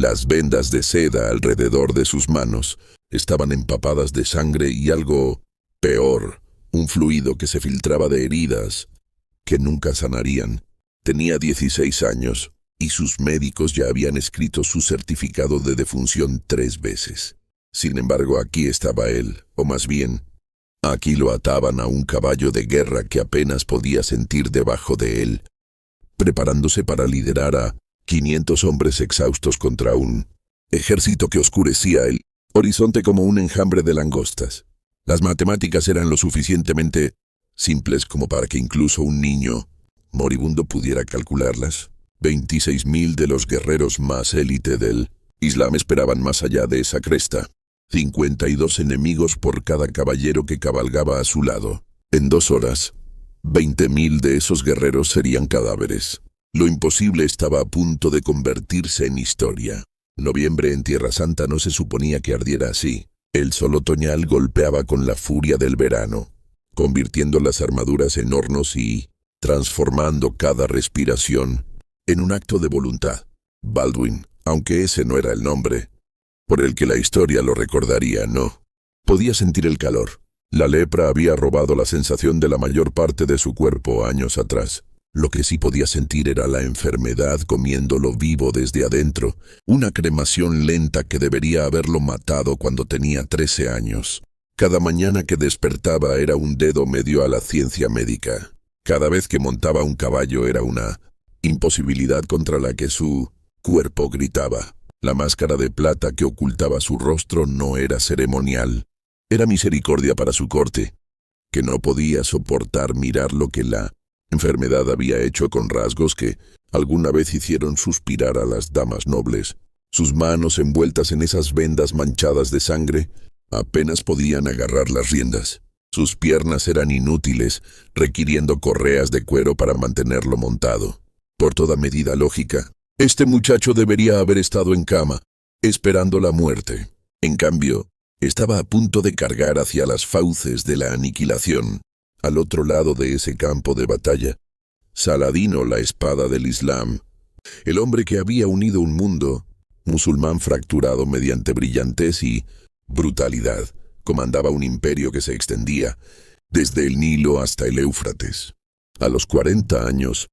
Las vendas de seda alrededor de sus manos estaban empapadas de sangre y algo peor, un fluido que se filtraba de heridas que nunca sanarían. Tenía 16 años y sus médicos ya habían escrito su certificado de defunción 3 veces. Sin embargo, aquí estaba él, o más bien, aquí lo ataban a un caballo de guerra que apenas podía sentir debajo de él, preparándose para liderar a 500 hombres exhaustos contra un ejército que oscurecía el horizonte como un enjambre de langostas. Las matemáticas eran lo suficientemente simples como para que incluso un niño moribundo pudiera calcularlas. 26.000 de los guerreros más élite del Islam esperaban más allá de esa cresta. 52 enemigos por cada caballero que cabalgaba a su lado. En 2 horas, 20.000 de esos guerreros serían cadáveres. Lo imposible estaba a punto de convertirse en historia. Noviembre en Tierra Santa no se suponía que ardiera así. El sol otoñal golpeaba con la furia del verano, convirtiendo las armaduras en hornos y transformando cada respiración en un acto de voluntad. Baldwin, aunque ese no era el nombre por el que la historia lo recordaría, no podía sentir el calor. La lepra había robado la sensación de la mayor parte de su cuerpo años atrás. Lo que sí podía sentir era la enfermedad comiéndolo vivo desde adentro, una cremación lenta que debería haberlo matado cuando tenía 13 años. Cada mañana que despertaba era un dedo medio a la ciencia médica. Cada vez que montaba un caballo era una imposibilidad contra la que su cuerpo gritaba. La máscara de plata que ocultaba su rostro no era ceremonial. Era misericordia para su corte, que no podía soportar mirar lo que la enfermedad había hecho con rasgos que alguna vez hicieron suspirar a las damas nobles. Sus manos envueltas en esas vendas manchadas de sangre apenas podían agarrar las riendas. Sus piernas eran inútiles, requiriendo correas de cuero para mantenerlo montado. Por toda medida lógica, este muchacho debería haber estado en cama, esperando la muerte. En cambio, estaba a punto de cargar hacia las fauces de la aniquilación. Al otro lado de ese campo de batalla, Saladino, la espada del Islam, el hombre que había unido un mundo musulmán fracturado mediante brillantez y brutalidad, comandaba un imperio que se extendía desde el Nilo hasta el Éufrates. A los 40 años,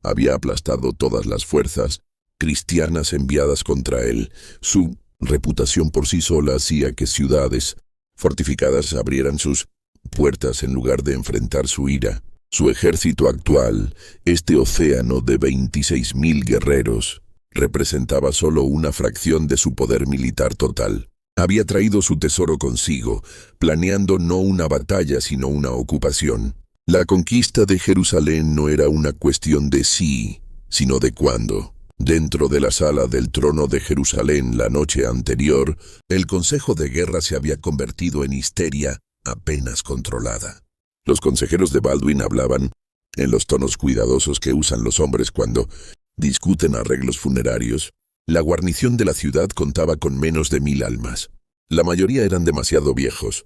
había aplastado todas las fuerzas cristianas enviadas contra él. Su reputación por sí sola hacía que ciudades fortificadas abrieran sus puertas en lugar de enfrentar su ira. Su ejército actual, este océano de 26.000 guerreros, representaba solo una fracción de su poder militar total. Había traído su tesoro consigo, planeando no una batalla sino una ocupación. La conquista de Jerusalén no era una cuestión de sí, sino de cuándo. Dentro de la sala del trono de Jerusalén la noche anterior, el consejo de guerra se había convertido en histeria apenas controlada. Los consejeros de Baldwin hablaban en los tonos cuidadosos que usan los hombres cuando discuten arreglos funerarios. La guarnición de la ciudad contaba con menos de 1.000 almas. La mayoría eran demasiado viejos,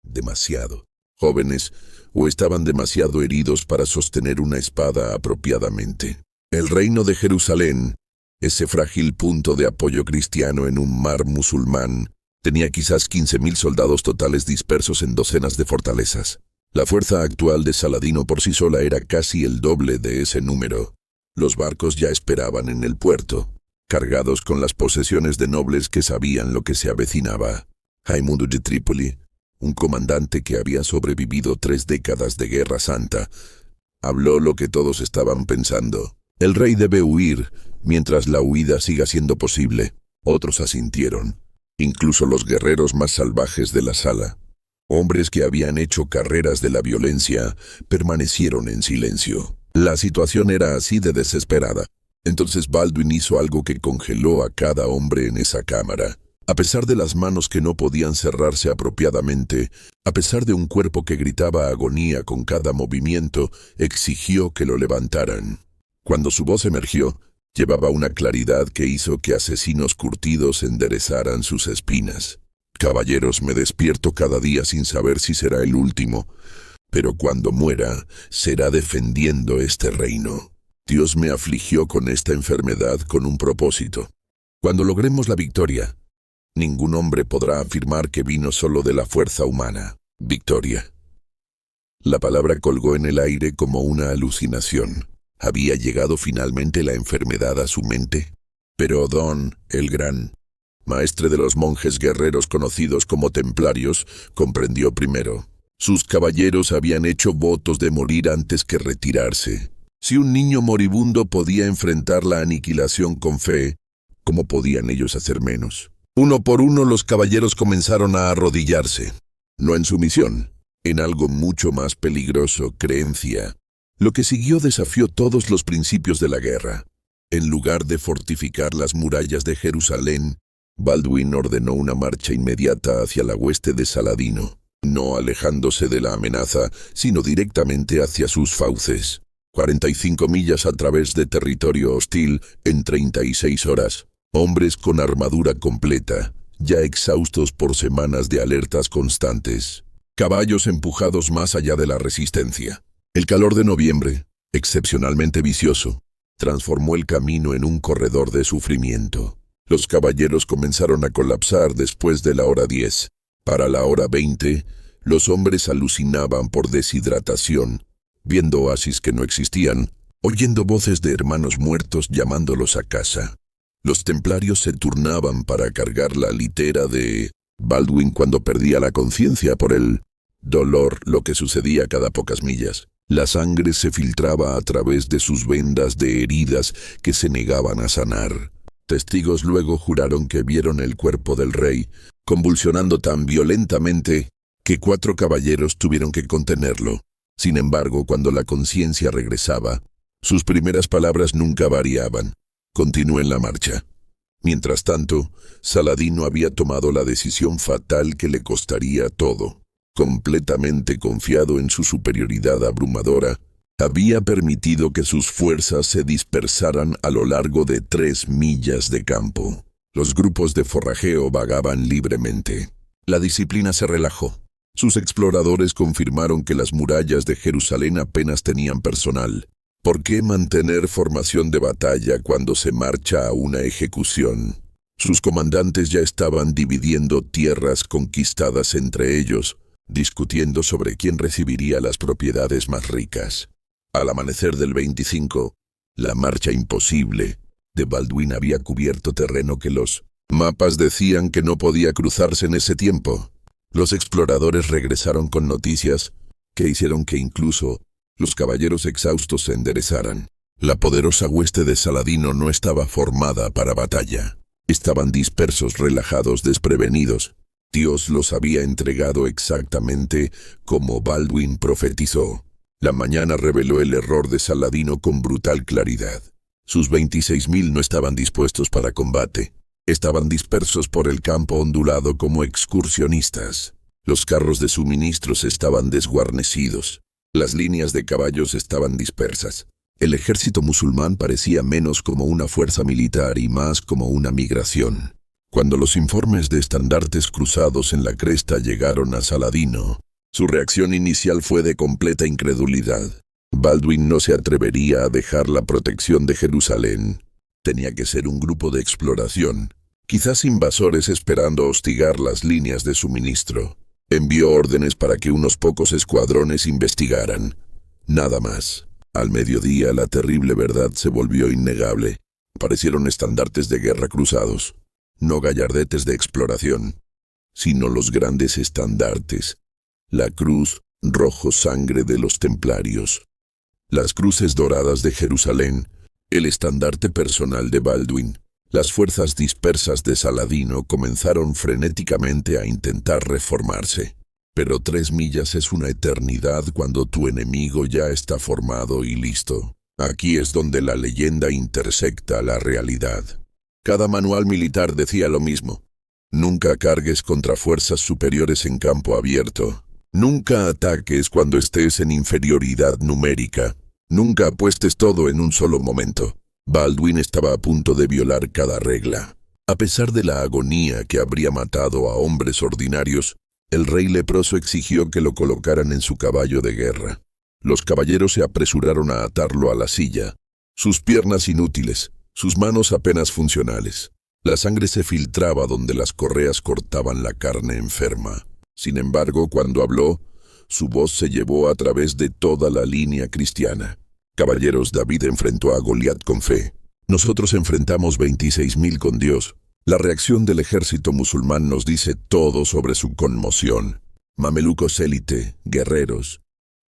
demasiado jóvenes, o estaban demasiado heridos para sostener una espada apropiadamente. El reino de Jerusalén, ese frágil punto de apoyo cristiano en un mar musulmán, tenía quizás 15.000 soldados totales dispersos en docenas de fortalezas. La fuerza actual de Saladino por sí sola era casi el doble de ese número. Los barcos ya esperaban en el puerto, cargados con las posesiones de nobles que sabían lo que se avecinaba. Jaimundo de Trípoli, un comandante que había sobrevivido 3 décadas de guerra santa, habló lo que todos estaban pensando. El rey debe huir mientras la huida siga siendo posible. Otros asintieron, incluso los guerreros más salvajes de la sala. Hombres que habían hecho carreras de la violencia permanecieron en silencio. La situación era así de desesperada. Entonces Baldwin hizo algo que congeló a cada hombre en esa cámara. A pesar de las manos que no podían cerrarse apropiadamente, a pesar de un cuerpo que gritaba agonía con cada movimiento, exigió que lo levantaran. Cuando su voz emergió, llevaba una claridad que hizo que asesinos curtidos enderezaran sus espinas. Caballeros, me despierto cada día sin saber si será el último, pero cuando muera, será defendiendo este reino. Dios me afligió con esta enfermedad con un propósito. Cuando logremos la victoria, ningún hombre podrá afirmar que vino solo de la fuerza humana. Victoria. La palabra colgó en el aire como una alucinación. ¿Había llegado finalmente la enfermedad a su mente? Pero Odón, el gran maestre de los monjes guerreros conocidos como templarios, comprendió primero. Sus caballeros habían hecho votos de morir antes que retirarse. Si un niño moribundo podía enfrentar la aniquilación con fe, ¿cómo podían ellos hacer menos? Uno por uno los caballeros comenzaron a arrodillarse. No en sumisión, en algo mucho más peligroso, creencia. Lo que siguió desafió todos los principios de la guerra. En lugar de fortificar las murallas de Jerusalén, Balduín ordenó una marcha inmediata hacia la hueste de Saladino, no alejándose de la amenaza, sino directamente hacia sus fauces. 45 millas a través de territorio hostil en 36 horas. Hombres con armadura completa, ya exhaustos por semanas de alertas constantes. Caballos empujados más allá de la resistencia. El calor de noviembre, excepcionalmente vicioso, transformó el camino en un corredor de sufrimiento. Los caballeros comenzaron a colapsar después de la hora 10. Para la hora 20, los hombres alucinaban por deshidratación, viendo oasis que no existían, oyendo voces de hermanos muertos llamándolos a casa. Los templarios se turnaban para cargar la litera de Balduín cuando perdía la conciencia por el dolor, lo que sucedía cada pocas millas. La sangre se filtraba a través de sus vendas de heridas que se negaban a sanar. Testigos luego juraron que vieron el cuerpo del rey, convulsionando tan violentamente que 4 caballeros tuvieron que contenerlo. Sin embargo, cuando la conciencia regresaba, sus primeras palabras nunca variaban. Continúen la marcha. Mientras tanto, Saladino había tomado la decisión fatal que le costaría todo. Completamente confiado en su superioridad abrumadora, había permitido que sus fuerzas se dispersaran a lo largo de 3 millas de campo. Los grupos de forrajeo vagaban libremente. La disciplina se relajó. Sus exploradores confirmaron que las murallas de Jerusalén apenas tenían personal. ¿Por qué mantener formación de batalla cuando se marcha a una ejecución? Sus comandantes ya estaban dividiendo tierras conquistadas entre ellos, discutiendo sobre quién recibiría las propiedades más ricas. Al amanecer del 25, la marcha imposible de Balduín había cubierto terreno que los mapas decían que no podía cruzarse en ese tiempo. Los exploradores regresaron con noticias que hicieron que incluso los caballeros exhaustos se enderezaran. La poderosa hueste de Saladino no estaba formada para batalla. Estaban dispersos, relajados, desprevenidos. Dios los había entregado exactamente como Balduín profetizó. La mañana reveló el error de Saladino con brutal claridad. Sus 26.000 no estaban dispuestos para combate. Estaban dispersos por el campo ondulado como excursionistas. Los carros de suministros estaban desguarnecidos. Las líneas de caballos estaban dispersas. El ejército musulmán parecía menos como una fuerza militar y más como una migración. Cuando los informes de estandartes cruzados en la cresta llegaron a Saladino, su reacción inicial fue de completa incredulidad. Balduín no se atrevería a dejar la protección de Jerusalén. Tenía que ser un grupo de exploración, quizás invasores esperando hostigar las líneas de suministro. Envió órdenes para que unos pocos escuadrones investigaran. Nada más. Al mediodía la terrible verdad se volvió innegable. Aparecieron estandartes de guerra cruzados, no gallardetes de exploración, sino los grandes estandartes, la cruz rojo sangre de los templarios, las cruces doradas de Jerusalén, el estandarte personal de Balduín. Las fuerzas dispersas de Saladino comenzaron frenéticamente a intentar reformarse. Pero 3 millas es una eternidad cuando tu enemigo ya está formado y listo. Aquí es donde la leyenda intersecta la realidad. Cada manual militar decía lo mismo. Nunca cargues contra fuerzas superiores en campo abierto. Nunca ataques cuando estés en inferioridad numérica. Nunca apuestes todo en un solo momento. Balduín estaba a punto de violar cada regla. A pesar de la agonía que habría matado a hombres ordinarios, el rey leproso exigió que lo colocaran en su caballo de guerra. Los caballeros se apresuraron a atarlo a la silla, sus piernas inútiles, sus manos apenas funcionales. La sangre se filtraba donde las correas cortaban la carne enferma. Sin embargo, cuando habló, su voz se llevó a través de toda la línea cristiana. Caballeros, David enfrentó a Goliat con fe. Nosotros enfrentamos 26.000 con Dios. La reacción del ejército musulmán nos dice todo sobre su conmoción. Mamelucos élite, guerreros,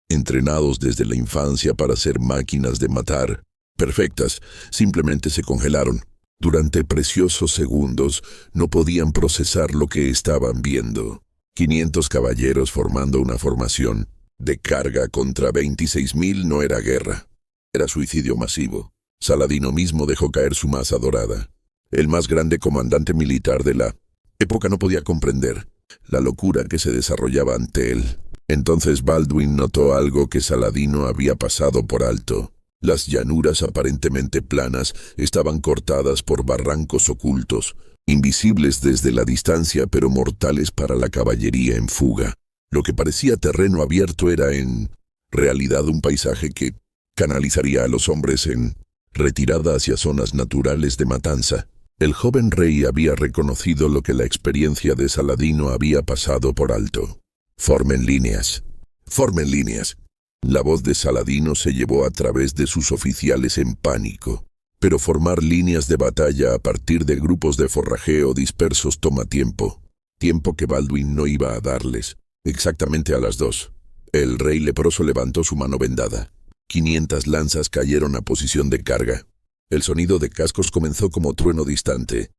entrenados desde la infancia para ser máquinas de matar, perfectas, simplemente se congelaron. Durante preciosos segundos no podían procesar lo que estaban viendo. 500 caballeros formando una formación de carga contra 26.000 no era guerra, era suicidio masivo. Saladino mismo dejó caer su maza dorada. El más grande comandante militar de la época no podía comprender la locura que se desarrollaba ante él. Entonces Baldwin notó algo que Saladino había pasado por alto. Las llanuras aparentemente planas estaban cortadas por barrancos ocultos, invisibles desde la distancia pero mortales para la caballería en fuga. Lo que parecía terreno abierto era en realidad un paisaje que canalizaría a los hombres en retirada hacia zonas naturales de matanza. El joven rey había reconocido lo que la experiencia de Saladino había pasado por alto. Formen líneas. Formen líneas. La voz de Saladino se llevó a través de sus oficiales en pánico. Pero formar líneas de batalla a partir de grupos de forrajeo dispersos toma tiempo. Tiempo que Baldwin no iba a darles. Exactamente a las 2. El rey leproso levantó su mano vendada. 500 lanzas cayeron a posición de carga. El sonido de cascos comenzó como trueno distante.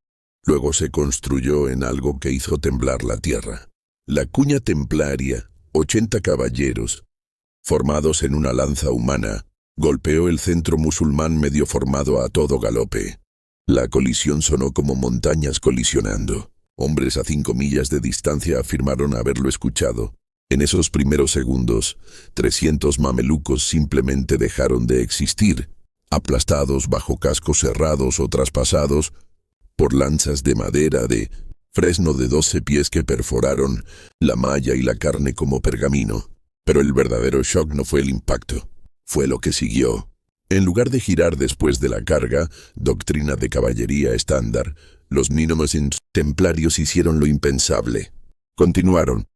Luego se construyó en algo que hizo temblar la tierra. La cuña templaria, 80 caballeros, formados en una lanza humana, golpeó el centro musulmán medio formado a todo galope. La colisión sonó como montañas colisionando. Hombres a 5 millas de distancia afirmaron haberlo escuchado. En esos primeros segundos, 300 mamelucos simplemente dejaron de existir, aplastados bajo cascos cerrados o traspasados por lanzas de madera de fresno de 12 pies que perforaron la malla y la carne como pergamino. Pero el verdadero shock no fue el impacto, fue lo que siguió. En lugar de girar después de la carga, doctrina de caballería estándar, los mínimos templarios hicieron lo impensable. Continuaron,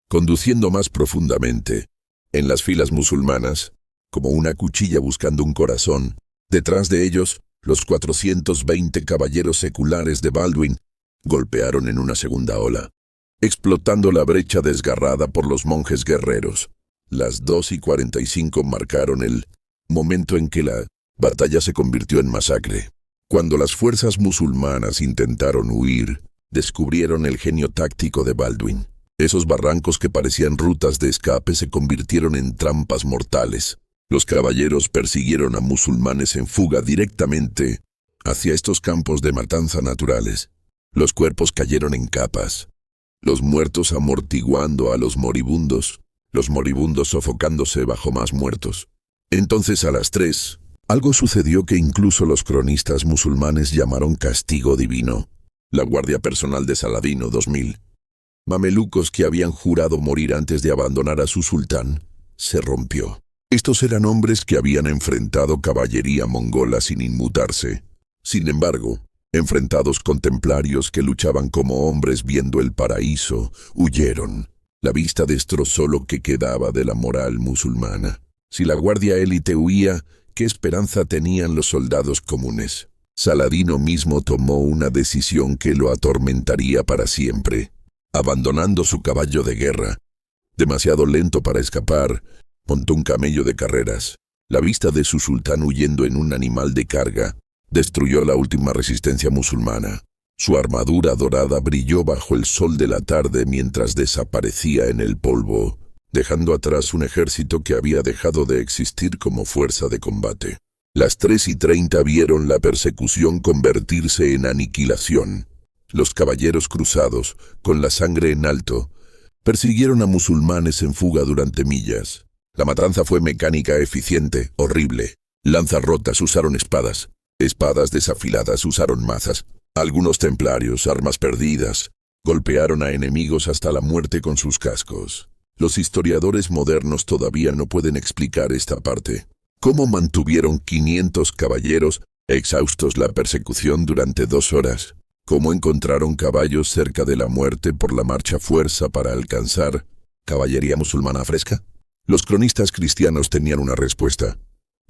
conduciendo más profundamente. En las filas musulmanas, como una cuchilla buscando un corazón, detrás de ellos, los 420 caballeros seculares de Baldwin golpearon en una segunda ola, explotando la brecha desgarrada por los monjes guerreros. Las 2:45 marcaron el momento en que la batalla se convirtió en masacre. Cuando las fuerzas musulmanas intentaron huir, descubrieron el genio táctico de Baldwin. Esos barrancos que parecían rutas de escape se convirtieron en trampas mortales. Los caballeros persiguieron a musulmanes en fuga directamente hacia estos campos de matanza naturales. Los cuerpos cayeron en capas, los muertos amortiguando a los moribundos sofocándose bajo más muertos. Entonces a las 3, algo sucedió que incluso los cronistas musulmanes llamaron castigo divino. La guardia personal de Saladino, 2000 mamelucos que habían jurado morir antes de abandonar a su sultán, se rompió. Estos eran hombres que habían enfrentado caballería mongola sin inmutarse. Sin embargo, enfrentados con templarios que luchaban como hombres viendo el paraíso, huyeron. La vista destrozó lo que quedaba de la moral musulmana. Si la guardia élite huía, ¿qué esperanza tenían los soldados comunes? Saladino mismo tomó una decisión que lo atormentaría para siempre. Abandonando su caballo de guerra, demasiado lento para escapar, montó un camello de carreras. La vista de su sultán huyendo en un animal de carga destruyó la última resistencia musulmana. Su armadura dorada brilló bajo el sol de la tarde mientras desaparecía en el polvo, dejando atrás un ejército que había dejado de existir como fuerza de combate. Las 3:30 vieron la persecución convertirse en aniquilación. Los caballeros cruzados, con la sangre en alto, persiguieron a musulmanes en fuga durante millas. La matanza fue mecánica, eficiente, horrible. Lanzas rotas usaron espadas desafiladas usaron mazas. Algunos templarios, armas perdidas, golpearon a enemigos hasta la muerte con sus cascos. Los historiadores modernos todavía no pueden explicar esta parte. ¿Cómo mantuvieron 500 caballeros exhaustos la persecución durante 2 horas? cómo encontraron caballos cerca de la muerte por la marcha fuerza para alcanzar caballería musulmana fresca. Los cronistas cristianos tenían una respuesta.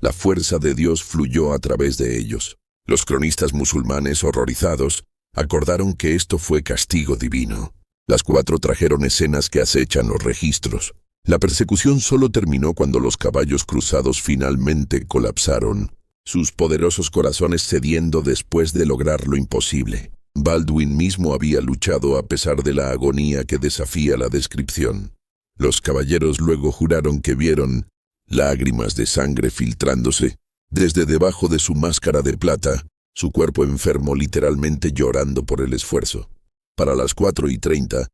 La fuerza de Dios fluyó a través de ellos. Los cronistas musulmanes, horrorizados, acordaron que esto fue castigo divino. Las 4 trajeron escenas que acechan los registros. La persecución solo terminó cuando los caballos cruzados finalmente colapsaron, sus poderosos corazones cediendo después de lograr lo imposible. Baldwin mismo había luchado a pesar de la agonía que desafía la descripción. Los caballeros luego juraron que vieron lágrimas de sangre filtrándose desde debajo de su máscara de plata, su cuerpo enfermo literalmente llorando por el esfuerzo. Para las 4:30,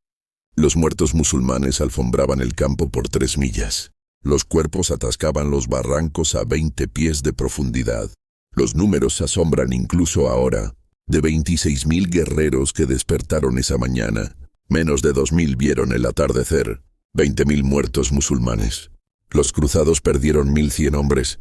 los muertos musulmanes alfombraban el campo por 3 millas. Los cuerpos atascaban los barrancos a 20 pies de profundidad. Los números asombran incluso ahora. De 26,000 guerreros que despertaron esa mañana, menos de 2,000 vieron el atardecer. 20,000 muertos musulmanes. Los cruzados perdieron 1,100 hombres.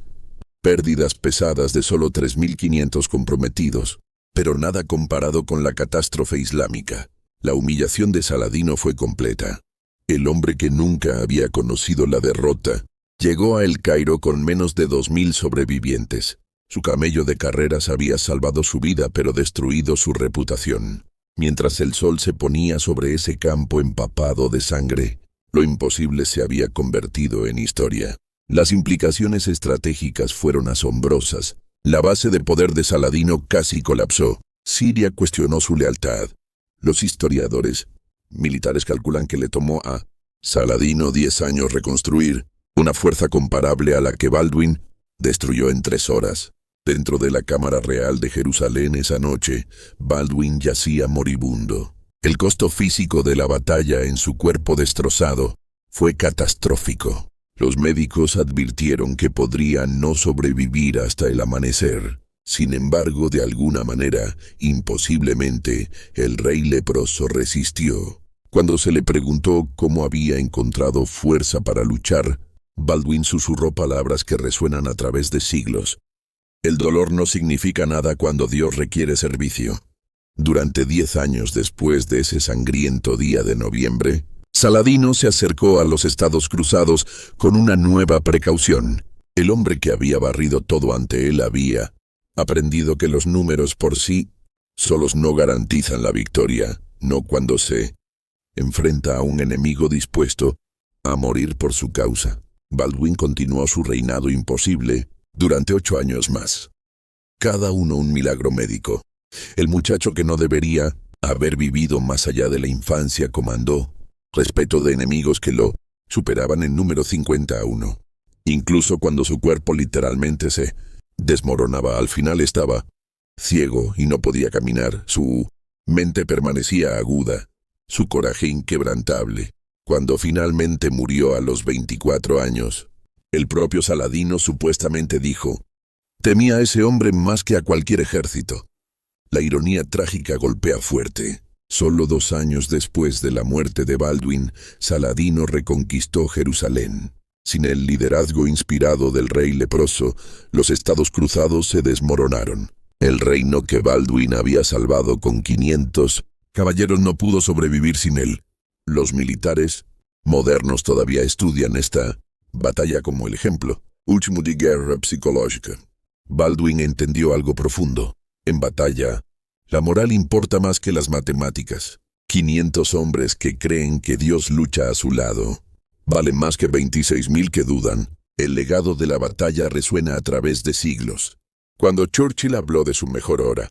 Pérdidas pesadas de solo 3,500 comprometidos, pero nada comparado con la catástrofe islámica. La humillación de Saladino fue completa. El hombre que nunca había conocido la derrota llegó a El Cairo con menos de 2,000 sobrevivientes. Su camello de carreras había salvado su vida pero destruido su reputación. Mientras el sol se ponía sobre ese campo empapado de sangre, lo imposible se había convertido en historia. Las implicaciones estratégicas fueron asombrosas. La base de poder de Saladino casi colapsó. Siria cuestionó su lealtad. Los historiadores militares calculan que le tomó a Saladino 10 años reconstruir una fuerza comparable a la que Baldwin destruyó en 3 horas. Dentro de la Cámara Real de Jerusalén esa noche, Baldwin yacía moribundo. El costo físico de la batalla en su cuerpo destrozado fue catastrófico. Los médicos advirtieron que podría no sobrevivir hasta el amanecer. Sin embargo, de alguna manera, imposiblemente, el rey leproso resistió. Cuando se le preguntó cómo había encontrado fuerza para luchar, Baldwin susurró palabras que resuenan a través de siglos. El dolor no significa nada cuando Dios requiere servicio. Durante 10 años después de ese sangriento día de noviembre, Saladino se acercó a los Estados Cruzados con una nueva precaución. El hombre que había barrido todo ante él había aprendido que los números por sí solos no garantizan la victoria, no cuando se enfrenta a un enemigo dispuesto a morir por su causa. Baldwin continuó su reinado imposible durante 8 años más. Cada uno un milagro médico. El muchacho que no debería haber vivido más allá de la infancia comandó respeto de enemigos que lo superaban en número 50-1. Incluso cuando su cuerpo literalmente se desmoronaba, al final estaba ciego y no podía caminar. Su mente permanecía aguda, su coraje inquebrantable. Cuando finalmente murió a los 24 años, el propio Saladino supuestamente dijo: «Temía a ese hombre más que a cualquier ejército». La ironía trágica golpea fuerte. Solo 2 años después de la muerte de Baldwin, Saladino reconquistó Jerusalén. Sin el liderazgo inspirado del rey leproso, los Estados Cruzados se desmoronaron. El reino que Baldwin había salvado con 500 caballeros no pudo sobrevivir sin él. Los militares modernos todavía estudian esta batalla como el ejemplo último de guerra psicológica. Baldwin entendió algo profundo. En batalla, la moral importa más que las matemáticas. 500 hombres que creen que Dios lucha a su lado valen más que 26,000 que dudan. El legado de la batalla resuena a través de siglos. Cuando Churchill habló de su mejor hora,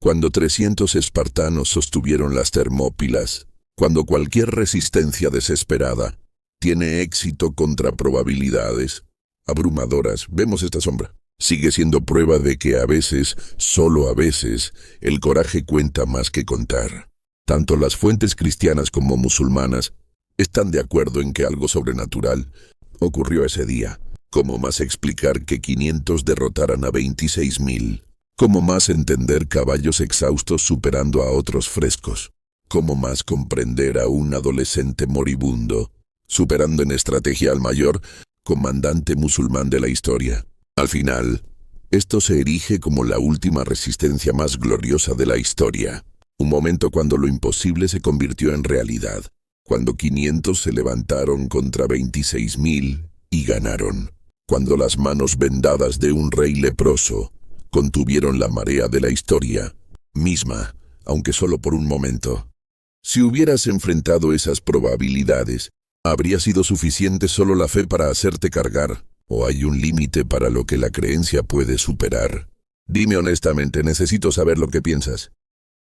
cuando 300 espartanos sostuvieron las Termópilas, cuando cualquier resistencia desesperada tiene éxito contra probabilidades abrumadoras, vemos esta sombra. Sigue siendo prueba de que a veces, solo a veces, el coraje cuenta más que contar. Tanto las fuentes cristianas como musulmanas están de acuerdo en que algo sobrenatural ocurrió ese día. ¿Cómo más explicar que 500 derrotaran a 26,000? ¿Cómo más entender caballos exhaustos superando a otros frescos? ¿Cómo más comprender a un adolescente moribundo superando en estrategia al mayor comandante musulmán de la historia? Al final, esto se erige como la última resistencia más gloriosa de la historia. Un momento cuando lo imposible se convirtió en realidad, cuando 500 se levantaron contra 26.000 y ganaron, cuando las manos vendadas de un rey leproso contuvieron la marea de la historia misma, aunque solo por un momento. Si hubieras enfrentado esas probabilidades, ¿habría sido suficiente solo la fe para hacerte cargar? ¿O hay un límite para lo que la creencia puede superar? Dime honestamente, necesito saber lo que piensas.